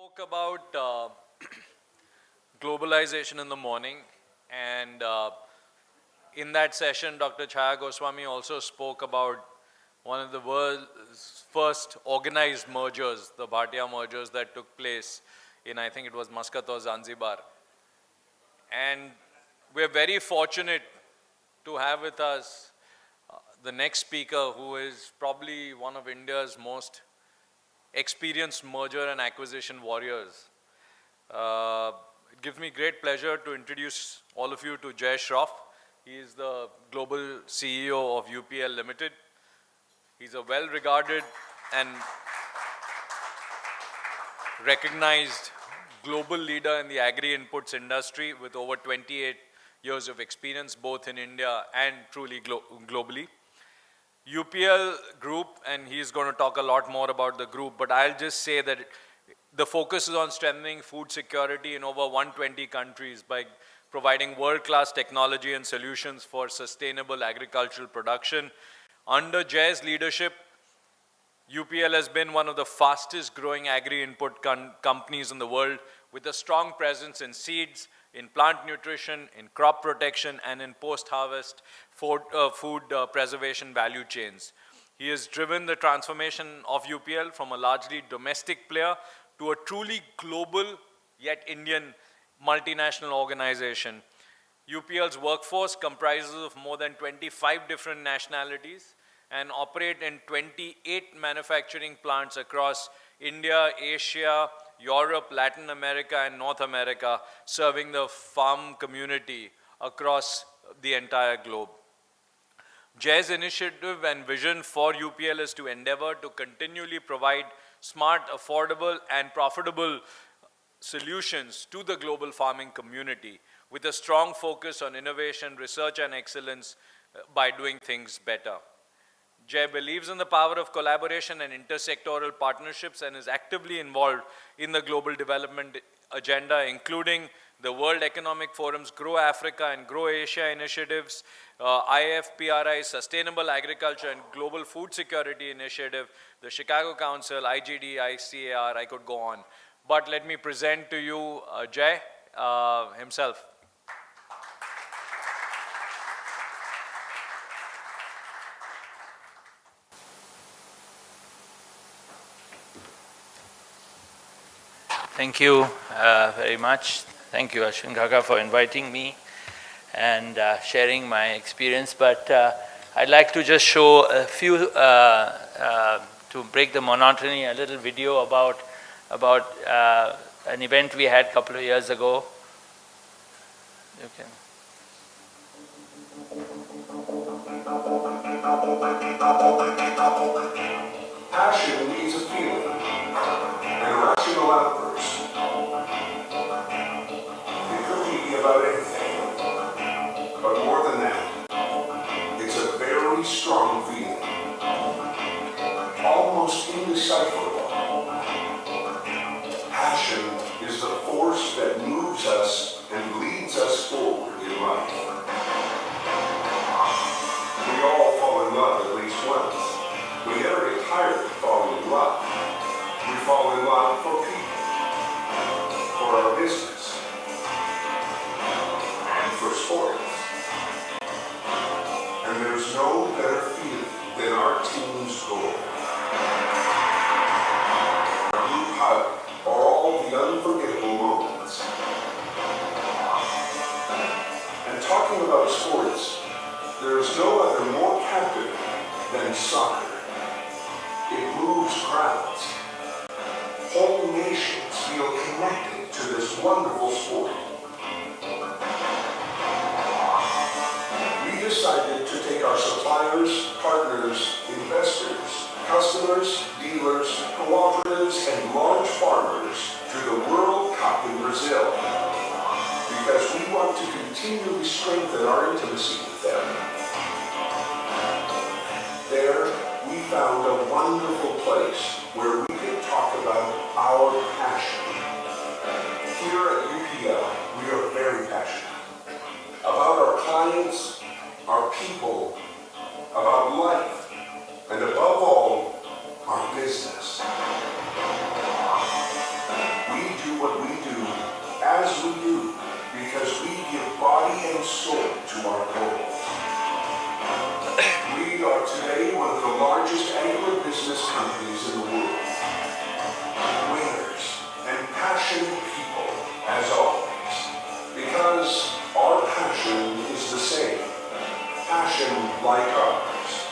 Spoke about globalization in the morning, and in that session, Dr. Chaya Goswami also spoke about one of the world's first organized mergers, the Bhatia mergers that took place in, I think it was Muscat or Zanzibar. And we're very fortunate to have with us the next speaker, who is probably one of India's most experienced merger and acquisition warriors. It gives me great pleasure to introduce all of you to Shroff. He is the global CEO of UPL Limited. He's a well-regarded and recognized global leader in the agri-inputs industry with over 28 years of experience, both in India and truly globally. UPL Group, and he's going to talk a lot more about the group, but I'll just say that the focus is on strengthening food security in over 120 countries by providing world-class technology and solutions for sustainable agricultural production. Under Jay's leadership, UPL has been one of the fastest growing agri-input companies in the world, with a strong presence in seeds, in plant nutrition, in crop protection, and in post-harvest food preservation value chains. He has driven the transformation of UPL from a largely domestic player to a truly global, yet Indian, multinational organization. UPL's workforce comprises of more than 25 different nationalities and operate in 28 manufacturing plants across India, Asia, Europe, Latin America, and North America, serving the farm community across the entire globe. Jay's initiative and vision for UPL is to endeavor to continually provide smart, affordable, and profitable solutions to the global farming community, with a strong focus on innovation, research, and excellence by doing things better. Jay believes in the power of collaboration and intersectoral partnerships and is actively involved in the global development agenda, including the World Economic Forum's Grow Africa and Grow Asia initiatives, IFPRI's Sustainable Agriculture and Global Food Security Initiative, the Chicago Council, IGD, ICAR, I could go on. But let me present to you Jay himself. Thank you very much. Thank you, Ashwin Kaka, for inviting me and sharing my experience. But I'd like to just show a few, to break the monotony, a little video about an event we had a couple of years ago. You can. Passion needs a feeling, an irrational outburst. It could be about anything, but more than that, it's a very strong feeling, almost indecipherable. Passion is the force that moves us and leads us forward in life. We all fall in love at least once. We never get tired of falling in love. We fall in love for people, for our business, and for sports. And there's no better feeling than our team's goal. Our group hug, or all the unforgettable moments. And talking about sports, there's no other more captivating than soccer. It moves crowds. Whole nations feel connected to this wonderful sport. We decided to take our suppliers, partners, investors, customers, dealers, cooperatives, and large farmers to the World Cup in Brazil, because we want to continually strengthen our intimacy with them. There, we found a wonderful place where we could talk about our passion. Here at UPL, we are very passionate about our clients, our people, about life, and above all, our business. We do what we do as we do because we give body and soul to our goals. We are today one of the largest agribusiness companies in the world. Winners and passionate people, as always, because our passion is the same. Passion like ours.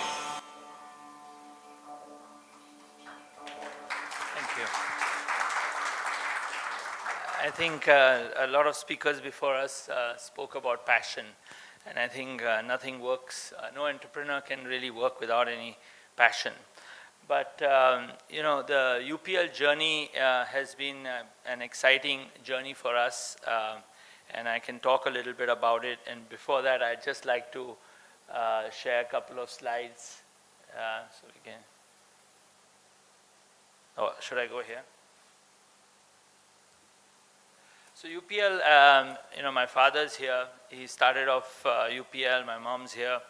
Thank you. I think a lot of speakers before us spoke about passion, and I think nothing works, no entrepreneur can really work without any passion. But you know, the UPL journey has been an exciting journey for us, and I can talk a little bit about it. And before that, I'd just like to share a couple of slides so we can. Oh, should I go here? So UPL, you know, my father's here. He started off UPL. My mom's here.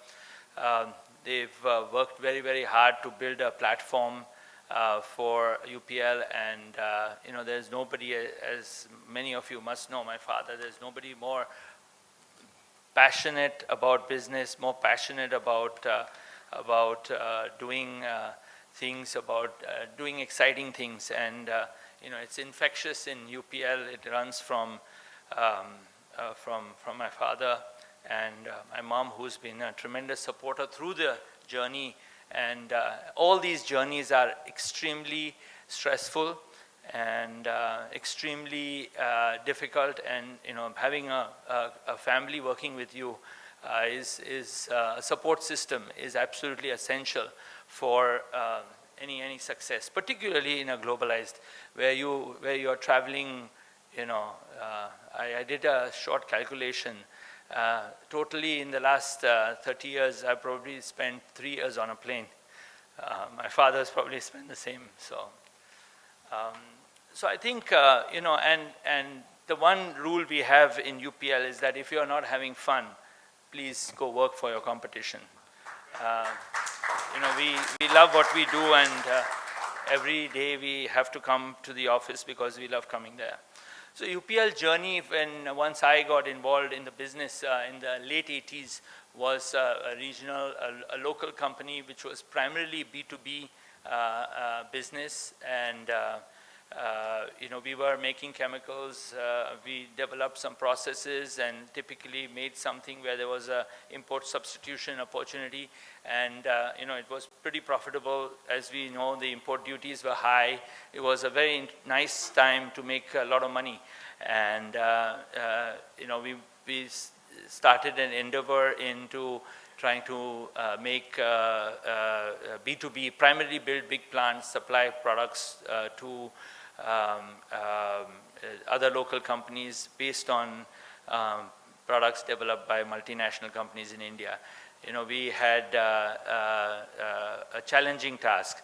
They've worked very, very hard to build a platform for UPL, and you know, there's nobody, as many of you must know, my father. There's nobody more passionate about business, more passionate about doing things, about doing exciting things, and you know, it's infectious in UPL. It runs from my father and my mom, who's been a tremendous supporter through the journey. And all these journeys are extremely stressful and extremely difficult. And you know, having a family working with you is a support system is absolutely essential for any success, particularly in a globalized, where you are traveling. You know, I did a short calculation. Totally in the last 30 years, I probably spent 3 years on a plane. My father's probably spent the same. So I think, you know, and the one rule we have in UPL is that if you are not having fun, please go work for your competition. You know, we love what we do, and every day we have to come to the office because we love coming there. So UPL journey, once I got involved in the business in the late 80s, was a regional, a local company which was primarily B2B business, and you know, we were making chemicals. We developed some processes and typically made something where there was a import substitution opportunity, and you know, it was pretty profitable. As we know, the import duties were high. It was a very nice time to make a lot of money, and you know, we started an endeavor into trying to make B2B, primarily build big plants, supply products to other local companies based on products developed by multinational companies in India. You know, we had a challenging task.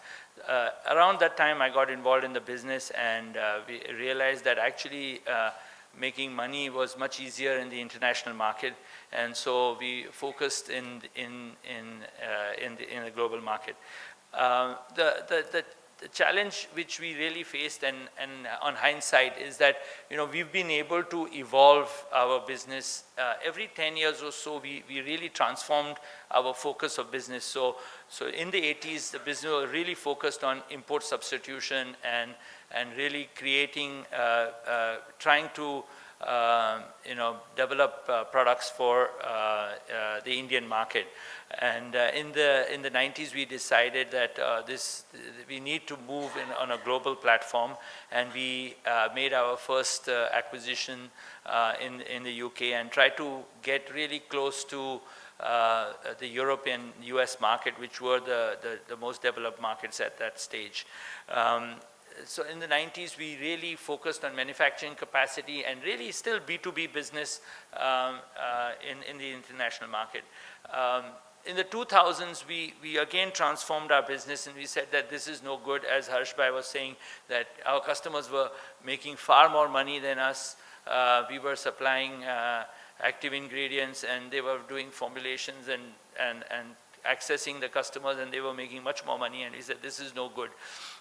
Around that time, I got involved in the business, and we realized that actually making money was much easier in the international market, and so we focused in the global market. The challenge which we really faced, and on hindsight, is that, you know, we've been able to evolve our business. Every 10 years or so, we really transformed our focus of business. So in the 80s, the business was really focused on import substitution and really creating, trying to you know, develop products for the Indian market. And in the 90s, we decided that we need to move on a global platform, and we made our first acquisition in the UK and tried to get really close to the European US market, which were the most developed markets at that stage. So in the 90s, we really focused on manufacturing capacity and really still B2B business in the international market. In the 2000s, we again transformed our business, and we said that this is no good. As Harshbhai was saying, that our customers were making far more money than us. We were supplying active ingredients, and they were doing formulations and accessing the customers, and they were making much more money, and we said, this is no good.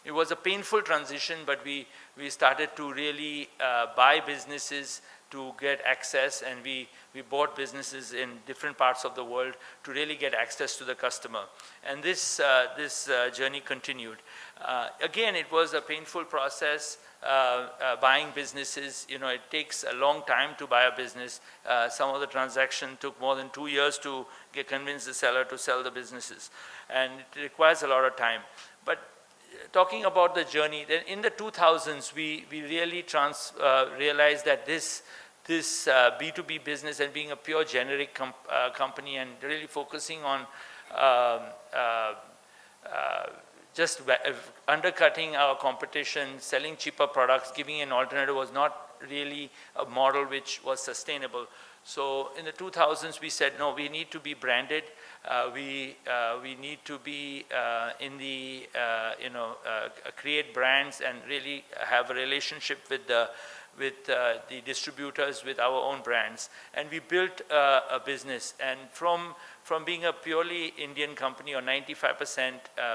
It was a painful transition, but we started to really buy businesses to get access, and we bought businesses in different parts of the world to really get access to the customer. And this journey continued. Again, it was a painful process. Buying businesses, you know, it takes a long time to buy a business. Some of the transaction took more than 2 years to convince the seller to sell the businesses, and it requires a lot of time. But talking about the journey, then in the 2000s, we really realized that this B2B business and being a pure generic company and really focusing on just undercutting our competition, selling cheaper products, giving an alternative was not really a model which was sustainable. So in the 2000s, we said, no, we need to be branded. We need to be in the, create brands and really have a relationship with the distributors, with our own brands. And we built a business. And from being a purely Indian company, or 95%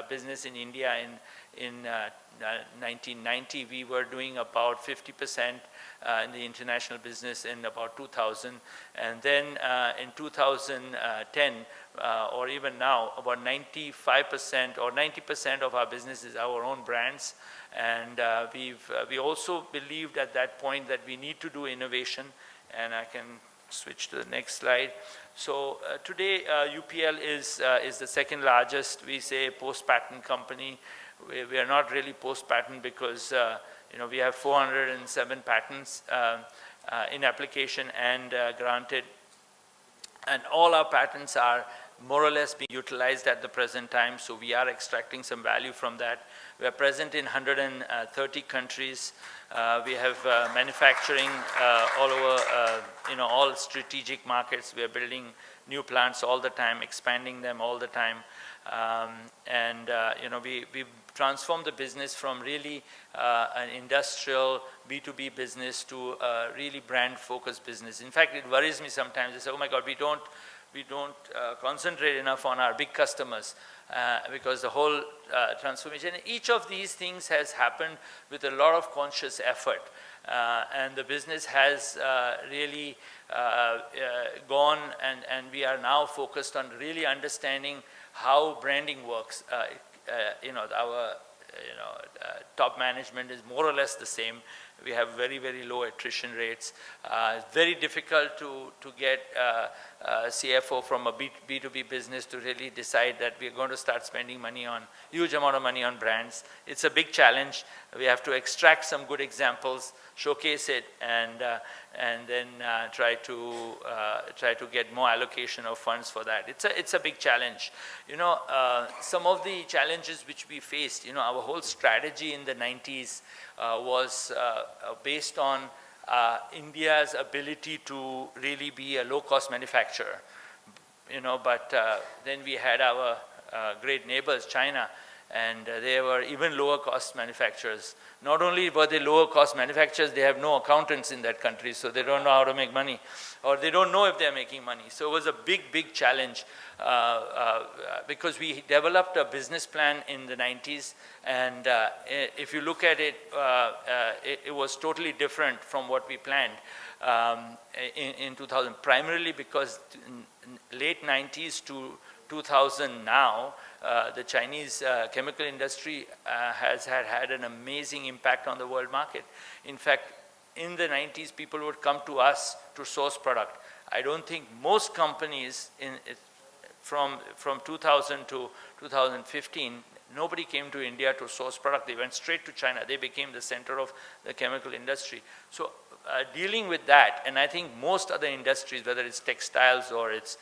business in India in 1990, we were doing about 50% in the international business in about 2000. And then in 2010, or even now, about 95% or 90% of our business is our own brands. And we also believed at that point that we need to do innovation. And I can switch to the next slide. So today, UPL is the second largest, we say, post-patent company. We are not really post-patent because we have 407 patents in application and granted, and all our patents are more or less being utilized at the present time, so we are extracting some value from that. We are present in 130 countries. We have manufacturing all over, all strategic markets. We are building new plants all the time, expanding them all the time. We transformed the business from really an industrial B2B business to a really brand-focused business. In fact, it worries me sometimes. I say, oh my God, we don't concentrate enough on our big customers because the whole transformation. Each of these things has happened with a lot of conscious effort. And the business has really gone, and we are now focused on really understanding how branding works. Our top management is more or less the same. We have very, very low attrition rates. It's very difficult to get CFO from a B2B business to really decide that we're going to start spending huge amount of money on brands. It's a big challenge. We have to extract some good examples, showcase it, and then try to get more allocation of funds for that. It's a big challenge. Some of the challenges which we faced, our whole strategy in the 90s was based on India's ability to really be a low-cost manufacturer. But then we had our great neighbors, China, and they were even lower cost manufacturers. Not only were they lower cost manufacturers, they have no accountants in that country, so they don't know how to make money, or they don't know if they're making money. So it was a big, big challenge because we developed a business plan in the 90s, and if you look at it, it was totally different from what we planned in 2000, primarily because in late 90s to 2000 now, the Chinese chemical industry has had an amazing impact on the world market. In fact, in the 90s, people would come to us to source product. I don't think most companies from 2000 to 2015, nobody came to India to source product. They went straight to China. They became the center of the chemical industry. So dealing with that, and I think most other industries, whether it's textiles or it's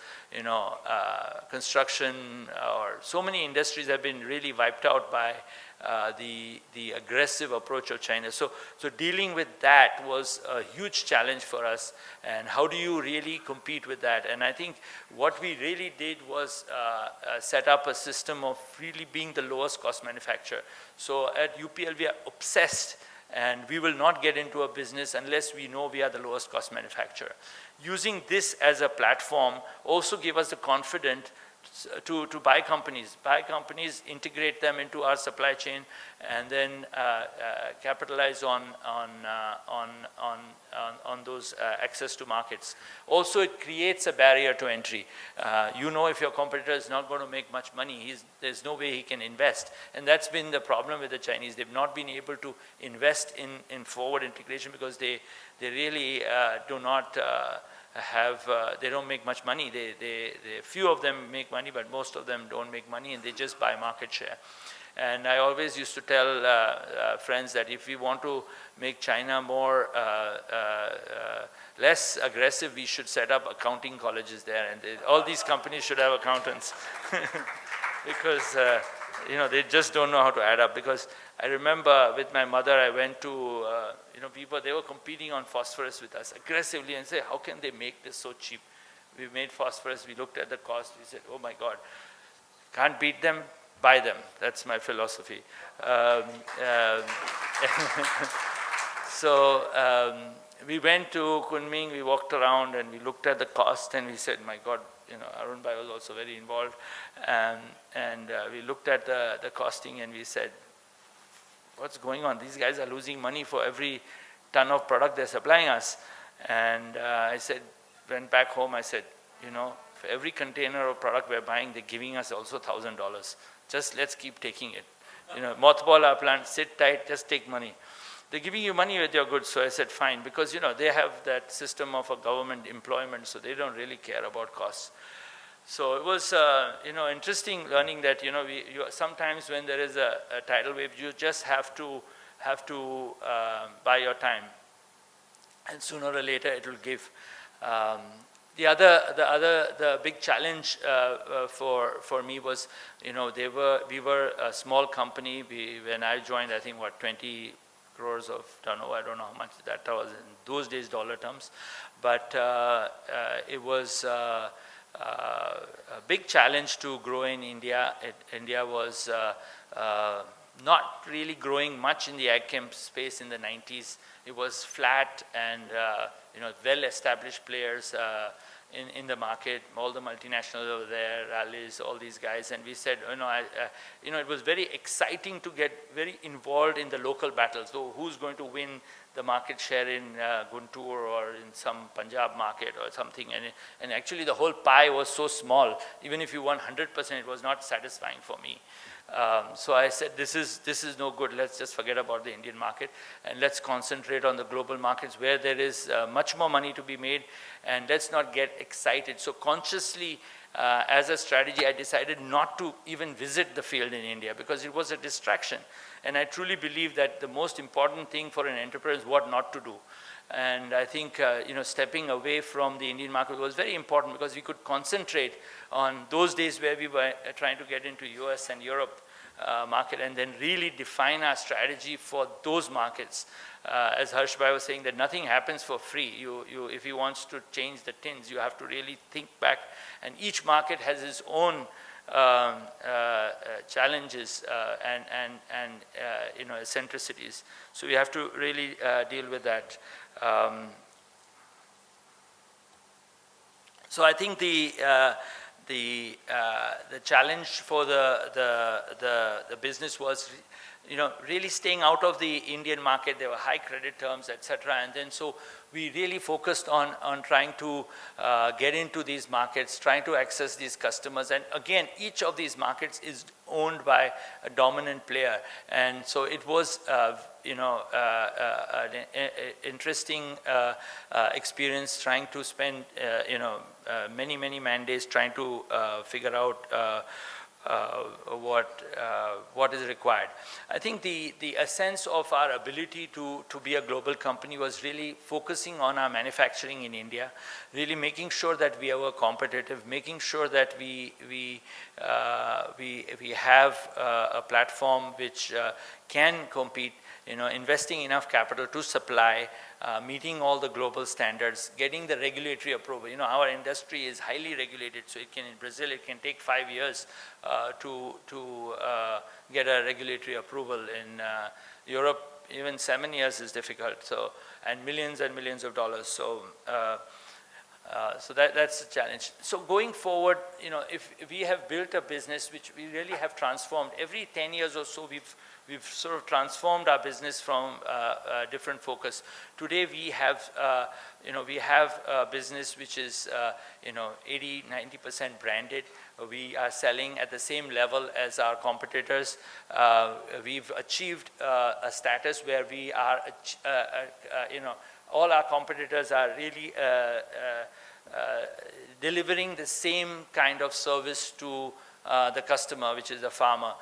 construction, or so many industries have been really wiped out by the aggressive approach of China. So dealing with that was a huge challenge for us, and how do you really compete with that? And I think what we really did was set up a system of really being the lowest cost manufacturer. So at UPL, we are obsessed, and we will not get into a business unless we know we are the lowest cost manufacturer. Using this as a platform also gave us the confidence to buy companies, integrate them into our supply chain, and then capitalize on those access to markets. Also, it creates a barrier to entry. You know, if your competitor is not going to make much money, there's no way he can invest. And that's been the problem with the Chinese. They've not been able to invest in forward integration because they really do not they don't make much money. Few of them make money, but most of them don't make money, and they just buy market share. And I always used to tell friends that if we want to make China more less aggressive, we should set up accounting colleges there, and all these companies should have accountants because you know, they just don't know how to add up. Because I remember with my mother, I went to you know, people, they were competing on phosphorus with us aggressively and say, how can they make this so cheap? We made phosphorus, we looked at the cost, we said, oh my God, can't beat them, buy them. That's my philosophy. So we went to Kunming, we walked around and we looked at the cost and we said, my God, you know, Arun Bhai was also very involved. And we looked at the costing and we said, what's going on? These guys are losing money for every ton of product they're supplying us. And I said, went back home, I said, you know, for every container of product we're buying, they're giving us also $1,000. Just let's keep taking it. You know, mothball our plant, sit tight, just take money. They're giving you money with your goods. So I said, fine, because, you know, they have that system of a government employment, so they don't really care about costs. So it was, you know, interesting learning that, you know, sometimes when there is a tidal wave, you just have to buy your time, and sooner or later it will give. The big challenge for me was, you know, we were a small company. When I joined, I think, what, 20 crores of turnover. I don't know how much that was in those days, dollar terms, but it was a big challenge to grow in India. India was not really growing much in the ag chem space in the 90s. It was flat and you know, well-established players in the market, all the multinationals over there, Rallies, all these guys, and we said, you know, you know, it was very exciting to get very involved in the local battles. So who's going to win the market share in Guntur or in some Punjab market or something? And actually the whole pie was so small. Even if you won 100%, it was not satisfying for me. So I said, this is no good. Let's just forget about the Indian market and let's concentrate on the global markets where there is much more money to be made, and let's not get excited. So consciously, as a strategy, I decided not to even visit the field in India because it was a distraction. And I truly believe that the most important thing for an entrepreneur is what not to do. And I think you know, stepping away from the Indian market was very important because we could concentrate on those days where we were trying to get into US and Europe market, and then really define our strategy for those markets. As Harsh Bhai was saying, that nothing happens for free. If he wants to change the tins, you have to really think back, and each market has its own challenges and you know, eccentricities. So we have to really deal with that. So I think the challenge for the business was, you know, really staying out of the Indian market. There were high credit terms, etc. And then so we really focused on trying to get into these markets, trying to access these customers. And again, each of these markets is owned by a dominant player. And so it was, you know, an interesting experience trying to spend, you know, many man days trying to figure out what is required. I think the essence of our ability to be a global company was really focusing on our manufacturing in India, really making sure that we are competitive, making sure that we have a platform which can compete, you know, investing enough capital to supply, meeting all the global standards, getting the regulatory approval. You know, our industry is highly regulated, so it can, in Brazil, it can take 5 years to get a regulatory approval. In Europe, even 7 years is difficult. So, and millions of dollars. So, So that's the challenge. So going forward, if we have built a business which we really have transformed, every 10 years or so we've sort of transformed our business from different focus. Today we have a business which is 80-90% branded. We are selling at the same level as our competitors. We've achieved a status where we are, all our competitors are really delivering the same kind of service to the customer, which is the farmer.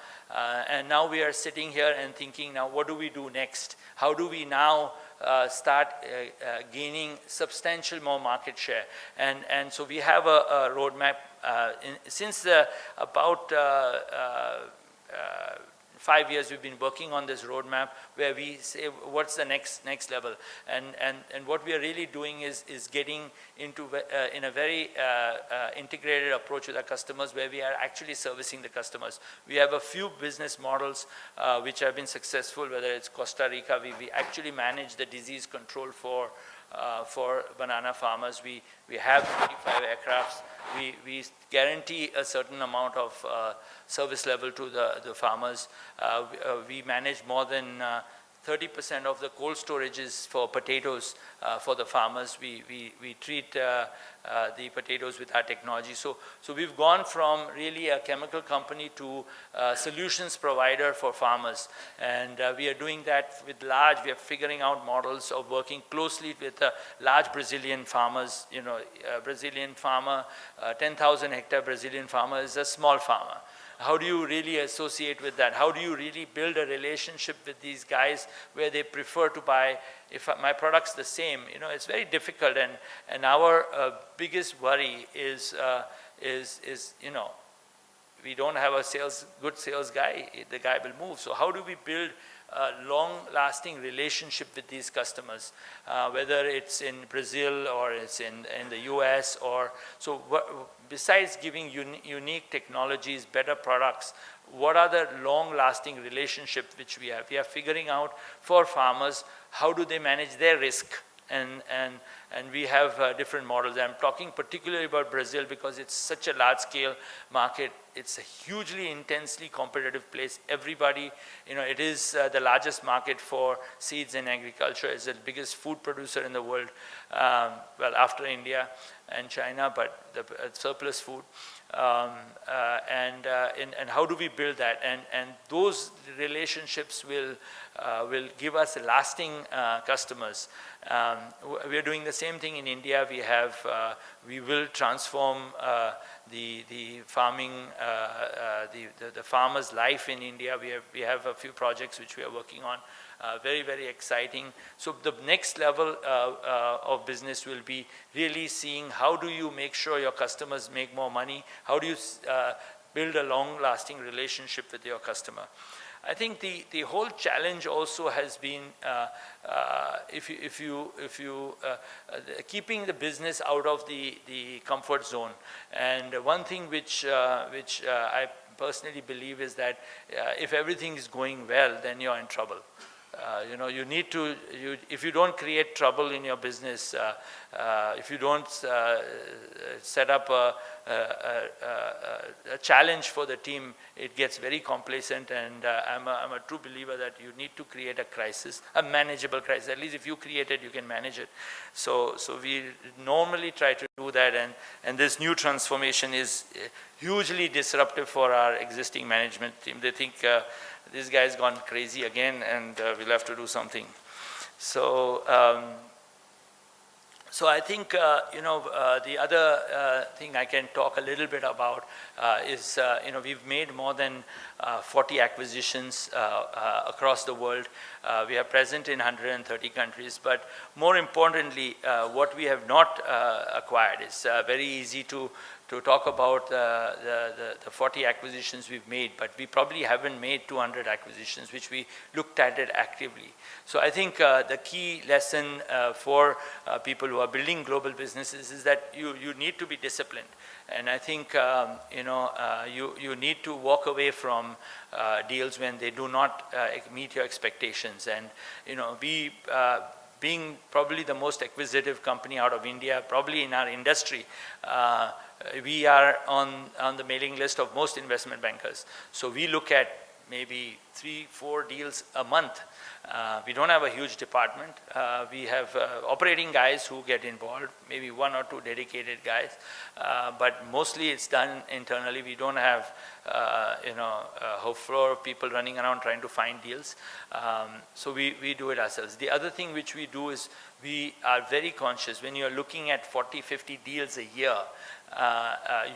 And now we are sitting here and thinking, now what do we do next? How do we now start gaining substantial more market share? And so we have a roadmap. Since about 5 years we've been working on this roadmap where we say what's the next level, and what we are really doing is getting into in a very integrated approach with our customers, where we are actually servicing the customers. We have a few business models which have been successful, whether it's Costa Rica. We actually manage the disease control for banana farmers. We have 25 aircrafts. We guarantee a certain amount of service level to the farmers. We manage more than 30% of the cold storages for potatoes for the farmers. We treat the potatoes with our technology. So we've gone from really a chemical company to a solutions provider for farmers. And we are doing that with we are figuring out models of working closely with large Brazilian farmers. Brazilian farmer, 10,000 hectare Brazilian farmer is a small farmer. How do you really associate with that? How do you really build a relationship with these guys where they prefer to buy, if my product's the same? It's very difficult, and our biggest worry is we don't have a good sales guy. The guy will move. So how do we build a long-lasting relationship with these customers, whether it's in Brazil or it's in the US, besides giving unique technologies, better products, what are the long-lasting relationships which we have? We are figuring out for farmers, how do they manage their risk? And we have different models. I'm talking particularly about Brazil because it's such a large-scale market. It's a hugely intensely competitive place. Everybody, it is the largest market for seeds in agriculture. It's the biggest food producer in the world, well, after India and China, but the surplus food. And how do we build that? And those relationships will give us lasting customers. We are doing the same thing in India. We will transform the farming, the farmer's life in India. We have a few projects which we are working on. Very, very exciting. So the next level of business will be really seeing how do you make sure your customers make more money? How do you build a long-lasting relationship with your customer? I think the whole challenge also has been keeping the business out of the comfort zone. And one thing which I personally believe is that if everything is going well, then you're in trouble. You need to, if you don't create trouble in your business, if you don't set up a challenge for the team, it gets very complacent. And I'm a true believer that you need to create a crisis, a manageable crisis. At least if you create it, you can manage it. So we normally try to do that. And this new transformation is hugely disruptive for our existing management team. They think, this guy's gone crazy again, and we'll have to do something. So I think, the other thing I can talk a little bit about is, we've made more than 40 acquisitions across the world. We are present in 130 countries, but more importantly, what we have not acquired is very easy to talk about the 40 acquisitions we've made, but we probably haven't made 200 acquisitions, which we looked at it actively. So I think the key lesson for people who are building global businesses is that you need to be disciplined. And I think you need to walk away from deals when they do not meet your expectations. And being probably the most acquisitive company out of India, probably in our industry, we are on the mailing list of most investment bankers. So we look at maybe 3-4 deals a month. We don't have a huge department. We have operating guys who get involved, maybe 1 or 2 dedicated guys, but mostly it's done internally. We don't have a whole floor of people running around trying to find deals. So we do it ourselves. The other thing which we do is we are very conscious when you're looking at 40-50 deals a year.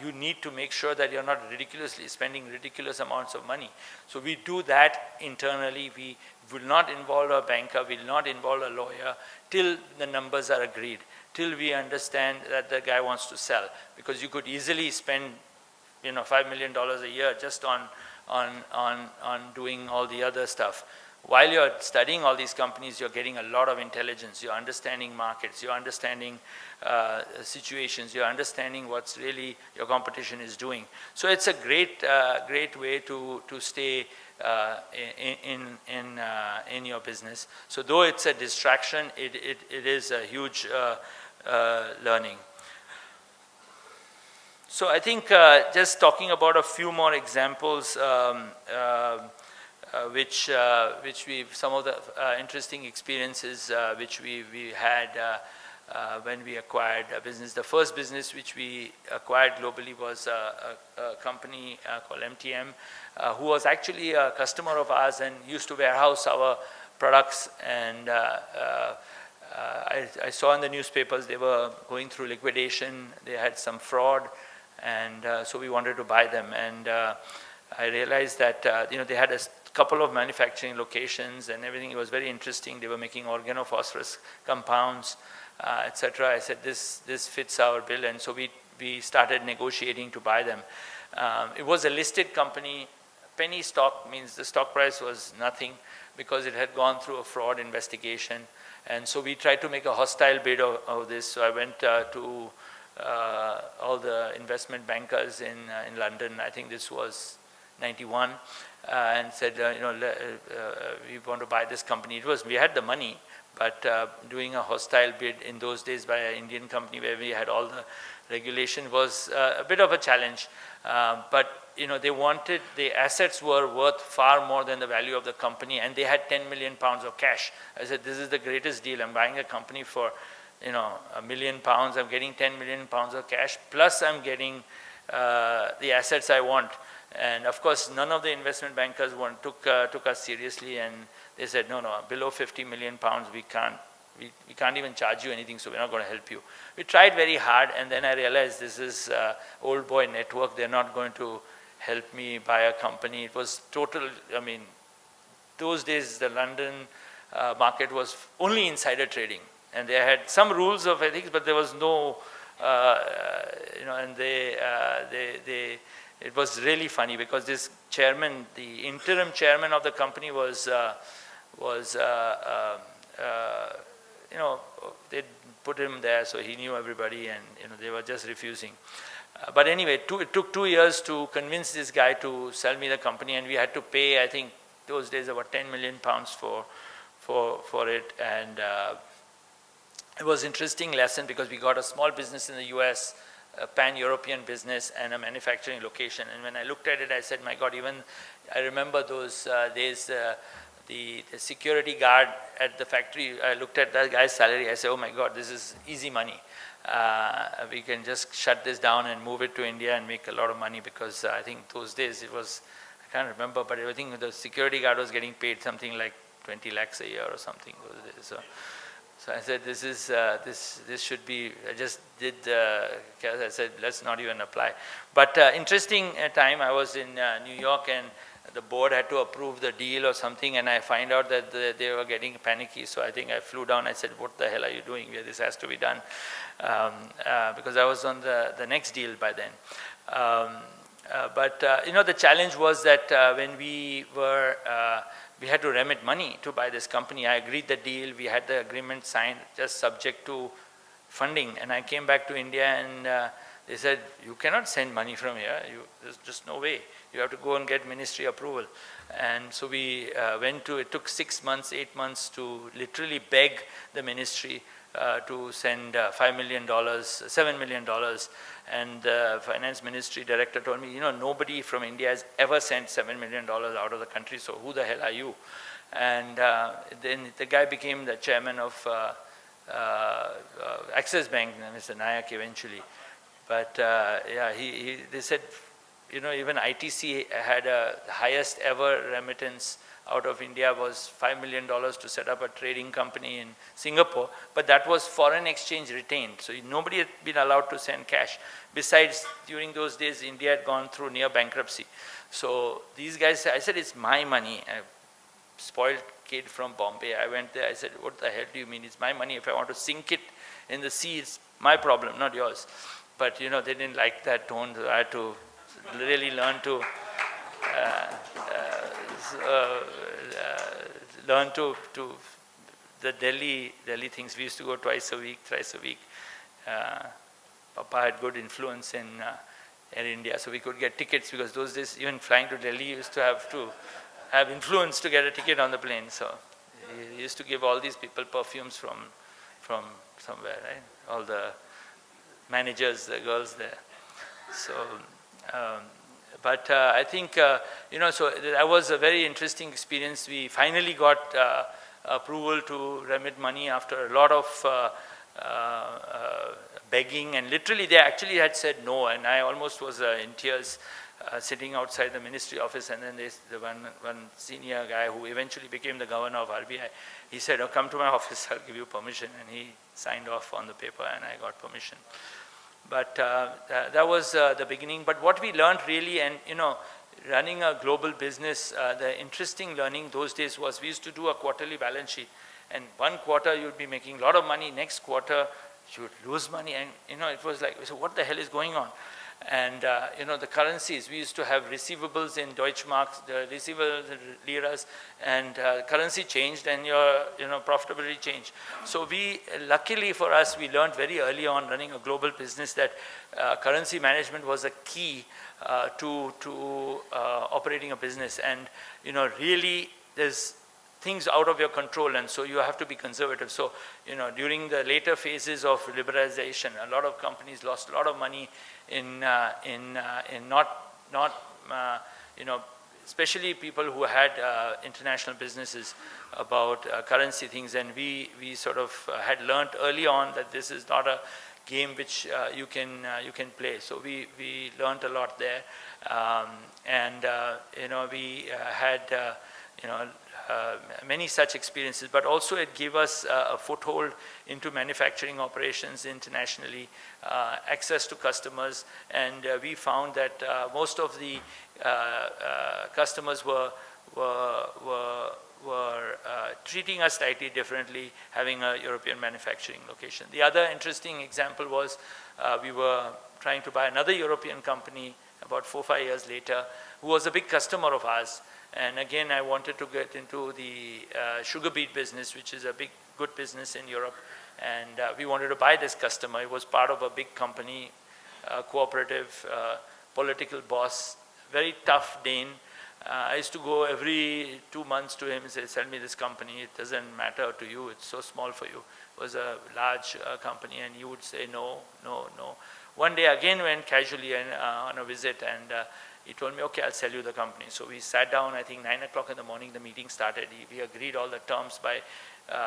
You need to make sure that you're not spending ridiculous amounts of money. So we do that internally. We will not involve a banker, will not involve a lawyer till the numbers are agreed, till we understand that the guy wants to sell. Because you could easily spend $5 million a year just on doing all the other stuff. While you're studying all these companies, you're getting a lot of intelligence. You're understanding markets. You're understanding situations. You're understanding what's really your competition is doing. So it's a great way to stay in your business. So though it's a distraction, it is a huge learning. So I think just talking about a few more examples, which some of the interesting experiences which we had when we acquired a business. The first business which we acquired globally was a company called MTM, who was actually a customer of ours and used to warehouse our products. And I saw in the newspapers they were going through liquidation. They had some fraud, and so we wanted to buy them. And I realized that they had a couple of manufacturing locations and everything. It was very interesting. They were making organophosphorus compounds, etc. I said, this fits our bill, and so we started negotiating to buy them. It was a listed company. Penny stock means the stock price was nothing because it had gone through a fraud investigation, and so we tried to make a hostile bid of this. So I went to all the investment bankers in London. I think this was 91, and said, we want to buy this company. We had the money, but doing a hostile bid in those days by an Indian company where we had all the regulation was a bit of a challenge. But they wanted, the assets were worth far more than the value of the company, and they had 10 million pounds of cash. I said, this is the greatest deal. I'm buying a company for £1 million. I'm getting 10 million pounds of cash, plus I'm getting the assets I want. And of course, none of the investment bankers took us seriously, and they said, no, below 50 million pounds, we can't even charge you anything, so we're not going to help you. We tried very hard, and then I realized this is old boy network. They're not going to help me buy a company. It was total, those days the London market was only insider trading, and they had some rules of ethics, but there was no, and it was really funny because this chairman, the interim chairman of the company they put him there, so he knew everybody, and they were just refusing. But anyway, it took 2 years to convince this guy to sell me the company, and we had to pay, I think, those days about 10 million pounds for it. And it was an interesting lesson because we got a small business in the US, a pan-European business, and a manufacturing location. And when I looked at it, I said, my God, even I remember those days, the security guard at the factory, I looked at that guy's salary, I said, oh my God, this is easy money. We can just shut this down and move it to India and make a lot of money, because I think those days it was, I can't remember, but I think the security guard was getting paid something like 20 lakhs a year or something those days. So I said, this should be, I just did, I said, let's not even apply. But interesting time, I was in New York, and the board had to approve the deal or something, and I find out that they were getting panicky. So I think I flew down, I said, what the hell are you doing here? This has to be done. Because I was on the next deal by then. But the challenge was that when we had to remit money to buy this company. I agreed the deal, we had the agreement signed, just subject to funding. And I came back to India, and They said, you cannot send money from here. There's just no way. You have to go and get ministry approval. And so we went to, it took 6 months, 8 months to literally beg the ministry to send $5 million, $7 million. And the finance ministry director told me, nobody from India has ever sent $7 million out of the country, so who the hell are you? And then the guy became the chairman of Axis Bank, Mr. Nayak eventually. But yeah, they said, even ITC had the highest ever remittance out of India was $5 million to set up a trading company in Singapore, but that was foreign exchange retained. So nobody had been allowed to send cash. Besides, during those days, India had gone through near bankruptcy. So these guys, I said, it's my money. A spoiled kid from Bombay. I went there, I said, what the hell do you mean? It's my money. If I want to sink it in the sea, it's my problem, not yours. But they didn't like that tone, so I had to really learn to the Delhi things. We used to go twice a week, thrice a week. Papa had good influence in Air India, so we could get tickets, because those days even flying to Delhi, you used to have influence to get a ticket on the plane. So he used to give all these people perfumes from somewhere, right? All the managers, the girls there. So, but I think, so that was a very interesting experience. We finally got approval to remit money after a lot of begging, and literally they actually had said no, and I almost was in tears sitting outside the ministry office, and then the one senior guy who eventually became the governor of RBI, he said, oh, come to my office, I'll give you permission, and he signed off on the paper and I got permission. But that was the beginning. But what we learned really, and running a global business, the interesting learning those days was we used to do a quarterly balance sheet, and one quarter you'd be making a lot of money, next quarter you would lose money, and it was like, so what the hell is going on? And the currencies, we used to have receivables in Deutschmarks, the receivables in liras, and currency changed, and your profitability changed. So luckily for us, we learned very early on running a global business that currency management was a key to operating a business. And really there's things out of your control, and so you have to be conservative. So during the later phases of liberalization, a lot of companies lost a lot of money in especially people who had international businesses about currency things, and we sort of had learned early on that this is not a game which you can play. So we learned a lot there, and we had many such experiences, but also it gave us a foothold into manufacturing operations internationally, access to customers, and we found that most of the customers were treating us slightly differently, having a European manufacturing location. The other interesting example was we were trying to buy another European company about 4 or 5 years later, who was a big customer of ours. And again, I wanted to get into the sugar beet business, which is a good business in Europe. And we wanted to buy this customer. It was part of a big company, cooperative, political boss, very tough Dane. I used to go every 2 months to him and say, sell me this company. It doesn't matter to you. It's so small for you. It was a large company, and he would say, no, no, no. One day again went casually on a visit, and he told me, okay, I'll sell you the company. So we sat down, I think 9 o'clock in the morning, the meeting started. We agreed all the terms by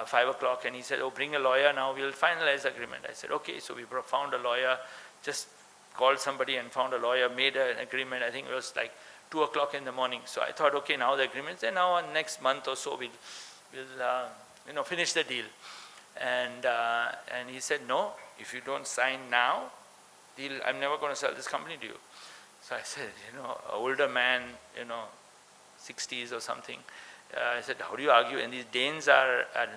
5 o'clock, and he said, oh, bring a lawyer now, we'll finalize the agreement. I said, okay, so we found a lawyer, just called somebody and found a lawyer, made an agreement. I think it was like 2 o'clock in the morning. So I thought, okay, now the agreement's there. Now next month or so, we'll finish the deal. And he said, no, if you don't sign now, I'm never going to sell this company to you. So I said, an older man, 60s or something. I said, how do you argue? And these Danes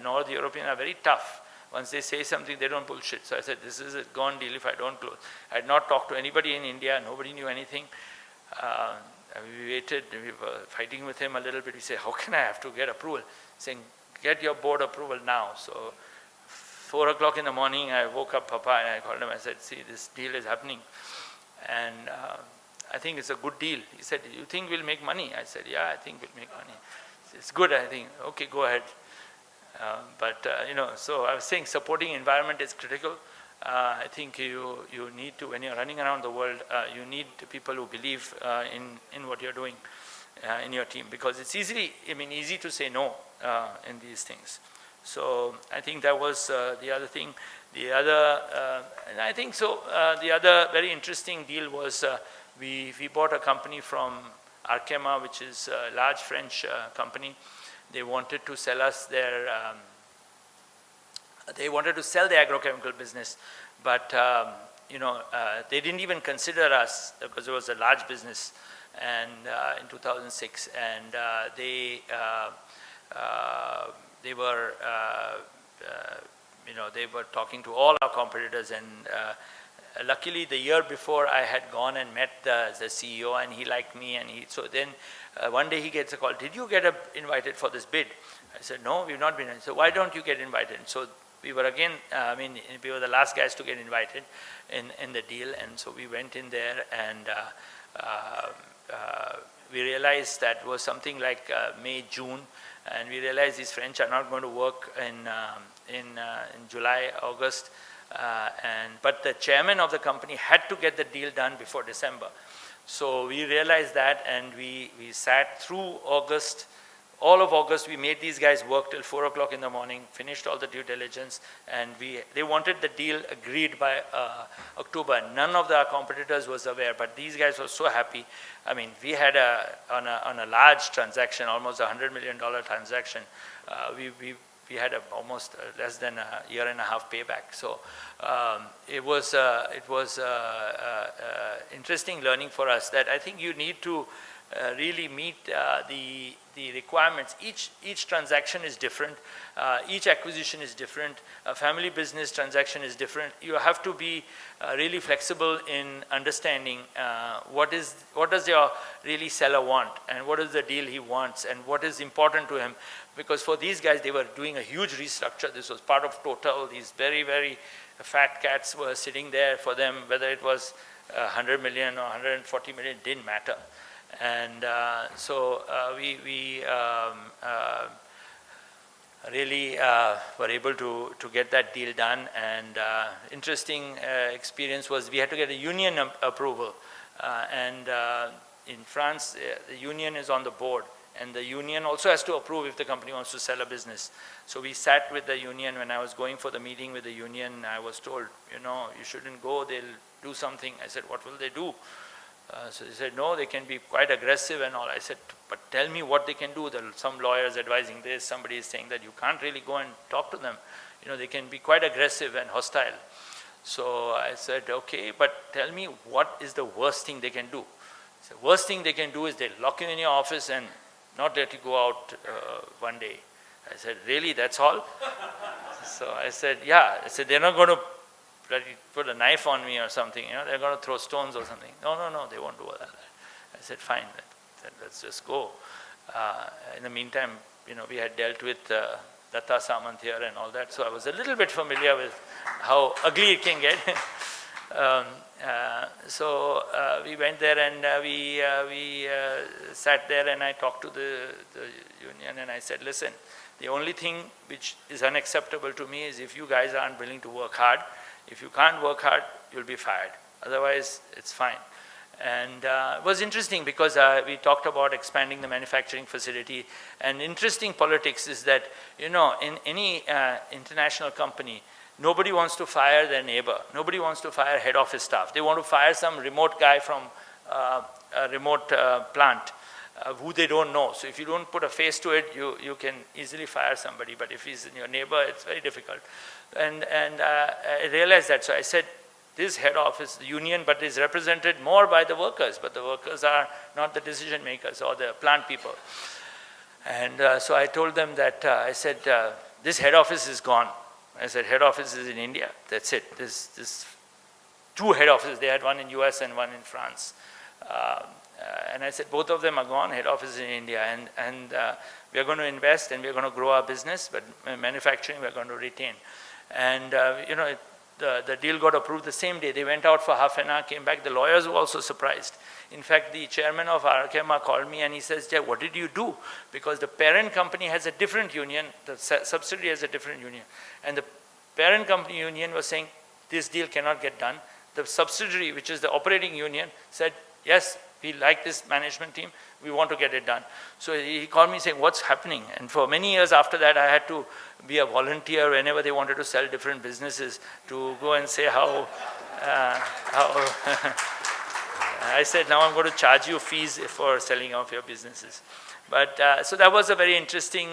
North European are very tough. Once they say something, they don't bullshit. So I said, this is a gone deal if I don't close. I had not talked to anybody in India. Nobody knew anything. We waited. We were fighting with him a little bit. We said, how can I have to get approval? Saying, get your board approval now. So 4 o'clock in the morning, I woke up Papa and I called him. I said, see, this deal is happening. And I think it's a good deal. He said, you think we'll make money? I said, yeah, I think we'll make money. It's good, I think. Okay, go ahead. So I was saying supporting environment is critical. I think you need to, when you're running around the world, you need people who believe in what you're doing in your team, because it's easy to say no in these things. So I think that was the other thing. The other, and I think so, the other very interesting deal was we bought a company from Arkema, which is a large French company. They wanted to sell us their, they wanted to sell the agrochemical business, but they didn't even consider us because it was a large business, and in 2006, and they were talking to all our competitors, and luckily the year before I had gone and met the CEO, and he liked me, and so then one day he gets a call, did you get invited for this bid? I said, no, we've not been. So why don't you get invited? So we were again, we were the last guys to get invited in the deal, and so we went in there, and we realized that was something like May, June, and we realized these French are not going to work in July, August, but the chairman of the company had to get the deal done before December. So we realized that, and we sat through August. All of August, we made these guys work till 4 o'clock in the morning, finished all the due diligence, and they wanted the deal agreed by October. None of our competitors was aware, but these guys were so happy. I mean, we had on a large transaction, almost $100 million transaction, we had almost less than a year and a half payback. So it was interesting learning for us that I think you need to really meet the requirements. Each transaction is different. Each acquisition is different. A family business transaction is different. You have to be really flexible in understanding what does your really seller want, and what is the deal he wants, and what is important to him. Because for these guys, they were doing a huge restructure. This was part of Total. These very, very fat cats were sitting there for them, whether it was 100 million or 140 million, didn't matter. And so we really were able to get that deal done. And interesting experience was we had to get a union approval. And in France, the union is on the board. And the union also has to approve if the company wants to sell a business. So we sat with the union. When I was going for the meeting with the union, I was told, you shouldn't go, they'll do something. I said, what will they do? So they said, no, they can be quite aggressive and all. I said, but tell me what they can do. There are some lawyers advising this. Somebody is saying that you can't really go and talk to them. They can be quite aggressive and hostile. So I said, okay, but tell me what is the worst thing they can do. The worst thing they can do is they lock you in your office and not let you go out one day. I said, really, that's all? So I said, yeah. I said, they're not going to put a knife on me or something, they're going to throw stones or something. No, they won't do that. I said, fine, let's just go. In the meantime, we had dealt with Datta Samant here and all that, so I was a little bit familiar with how ugly it can get. So we went there, and we sat there, and I talked to the union, and I said, listen, the only thing which is unacceptable to me is if you guys aren't willing to work hard. If you can't work hard, you'll be fired. Otherwise, it's fine. And it was interesting because we talked about expanding the manufacturing facility. And interesting politics is that, in any international company, nobody wants to fire their neighbor. Nobody wants to fire head office staff. They want to fire some remote guy from a remote plant who they don't know. So if you don't put a face to it, you can easily fire somebody. But if he's in your neighbor, it's very difficult. And I realized that. So I said, this head office, the union, but is represented more by the workers. But the workers are not the decision makers or the plant people. And so I told them that, I said, this head office is gone. I said, head office is in India. That's it. This two head offices. They had one in US and one in France. And I said, both of them are gone. Head office is in India. And we are going to invest, and we are going to grow our business. But manufacturing, we are going to retain. And, the deal got approved the same day. They went out for half an hour, came back. The lawyers were also surprised. In fact, the chairman of Arkema called me and he says, Jay, what did you do? Because the parent company has a different union, the subsidiary has a different union. And the parent company union was saying, this deal cannot get done. The subsidiary, which is the operating union, said, yes, we like this management team, we want to get it done. So he called me saying, what's happening? And for many years after that, I had to be a volunteer whenever they wanted to sell different businesses to go and say how I said, now I'm going to charge you fees for selling off your businesses. But so that was a very interesting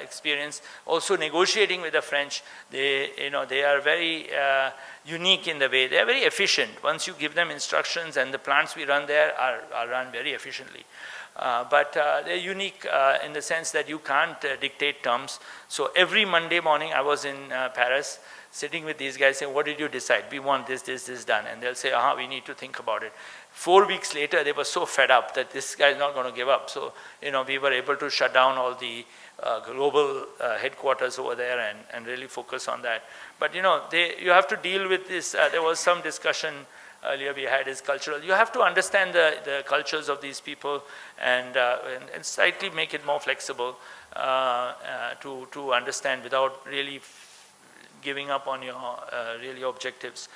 experience. Also negotiating with the French, they are very unique in the way. They are very efficient. Once you give them instructions, and the plants we run there are run very efficiently. But they're unique in the sense that you can't dictate terms. So every Monday morning I was in Paris, sitting with these guys saying, what did you decide? We want this done. And they'll say, we need to think about it. 4 weeks later, they were so fed up that this guy is not going to give up. So, we were able to shut down all the global headquarters over there and really focus on that. But, you have to deal with this. There was some discussion earlier we had is cultural. You have to understand the cultures of these people and slightly make it more flexible to understand without really giving up on your really objectives.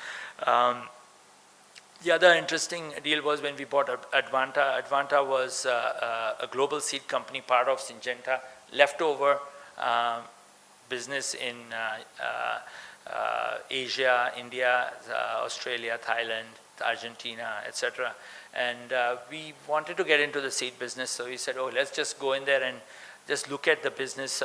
The other interesting deal was when we bought Advanta. Advanta was a global seed company, part of Syngenta, leftover business in Asia, India, Australia, Thailand, Argentina, etc. And we wanted to get into the seed business, so we said, let's just go in there and just look at the business,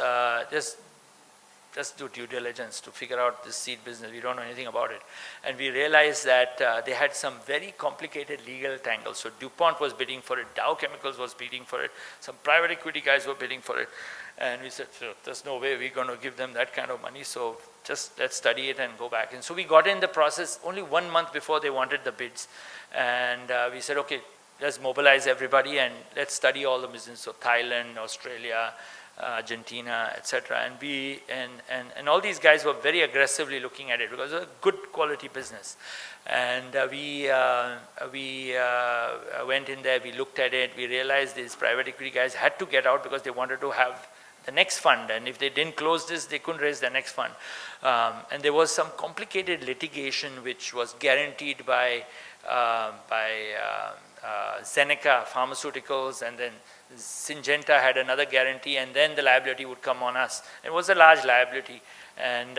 just do due diligence to figure out this seed business. We don't know anything about it. And we realized that they had some very complicated legal tangles. So DuPont was bidding for it, Dow Chemicals was bidding for it, some private equity guys were bidding for it. And we said, there's no way we're going to give them that kind of money, so just let's study it and go back. And so we got in the process only 1 month before they wanted the bids. And we said, okay, let's mobilize everybody and let's study all the business. So Thailand, Australia, Argentina, etc. And all these guys were very aggressively looking at it because it was a good quality business. And we went in there, we looked at it, we realized these private equity guys had to get out because they wanted to have the next fund, and if they didn't close this, they couldn't raise the next fund. And there was some complicated litigation which was guaranteed by Seneca Pharmaceuticals, and then Syngenta had another guarantee, and then the liability would come on us. It was a large liability, and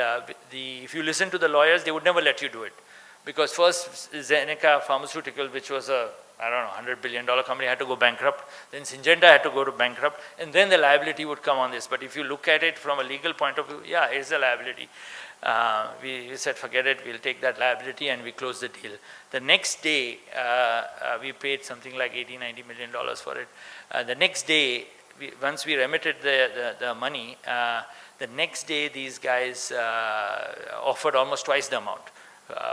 if you listen to the lawyers, they would never let you do it. Because first, Seneca Pharmaceutical, which was a, $100 billion company, had to go bankrupt. Then Syngenta had to go to bankrupt, and then the liability would come on this. But if you look at it from a legal point of view, yeah, it's a liability. We said, forget it, we'll take that liability, and we closed the deal. The next day, we paid something like $80–90 million for it. The next day, once we remitted the money, the next day these guys offered almost twice the amount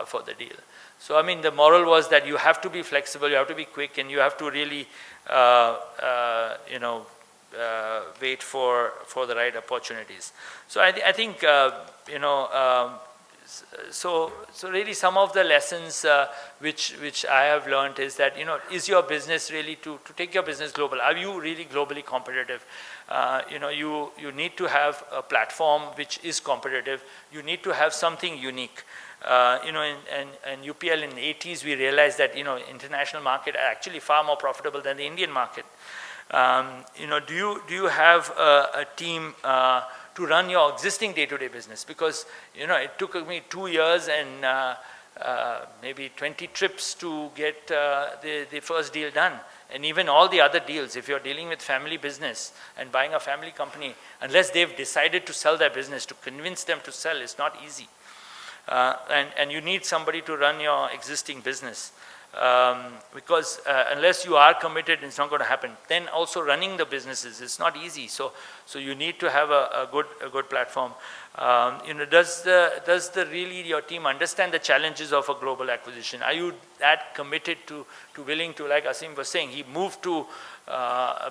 for the deal. So, I mean, the moral was that you have to be flexible, you have to be quick, and you have to really, wait for the right opportunities. So I think, so really some of the lessons which I have learned is that, is your business really to take your business global? Are you really globally competitive? You need to have a platform which is competitive. You need to have something unique. In UPL in the 80s, we realized that, international market are actually far more profitable than the Indian market. Do you have a team to run your existing day-to-day business? Because, it took me 2 years and maybe 20 trips to get the first deal done. And even all the other deals, if you're dealing with family business and buying a family company, unless they've decided to sell their business, to convince them to sell, it's not easy. And you need somebody to run your existing business. Because unless you are committed, it's not going to happen. Then also running the businesses, it's not easy. So you need to have a good platform. Does really your team understand the challenges of a global acquisition? Are you that committed to willing to, like Asim was saying, he moved to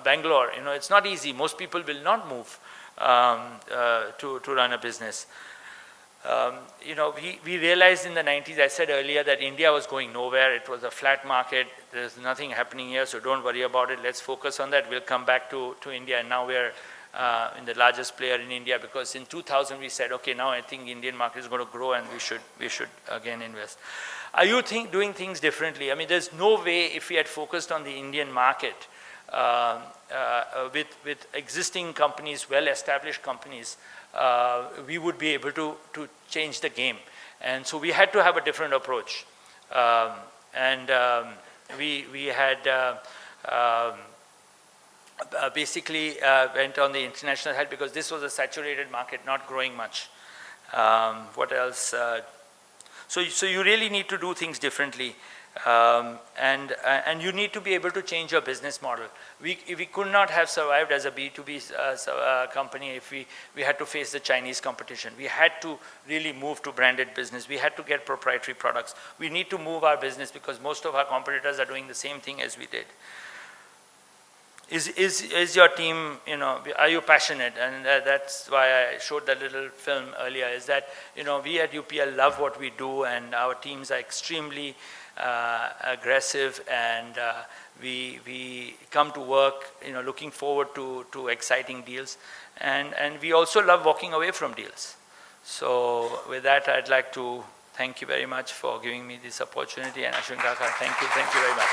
Bangalore. It's not easy. Most people will not move to run a business. You know, we realized in the 90s, I said earlier, that India was going nowhere. It was a flat market. There's nothing happening here, so don't worry about it. Let's focus on that. We'll come back to India. And now we're in the largest player in India, because in 2000 we said, okay, now I think Indian market is going to grow and we should again invest. Are you doing things differently? I mean, there's no way, if we had focused on the Indian market with existing companies, well-established companies, we would be able to change the game. And so we had to have a different approach. We had basically went on the international side, because this was a saturated market, not growing much. What else? So you really need to do things differently. And you need to be able to change your business model. We could not have survived as a B2B company if we had to face the Chinese competition. We had to really move to branded business. We had to get proprietary products. We need to move our business, because most of our competitors are doing the same thing as we did. Is your team, you know, are you passionate? And that's why I showed that little film earlier, is that, you know, we at UPL love what we do, and our teams are extremely aggressive, and we come to work, you know, looking forward to exciting deals, and we also love walking away from deals. So with that, I'd like to thank you very much for giving me this opportunity, and Ashwin Kaka, thank you very much.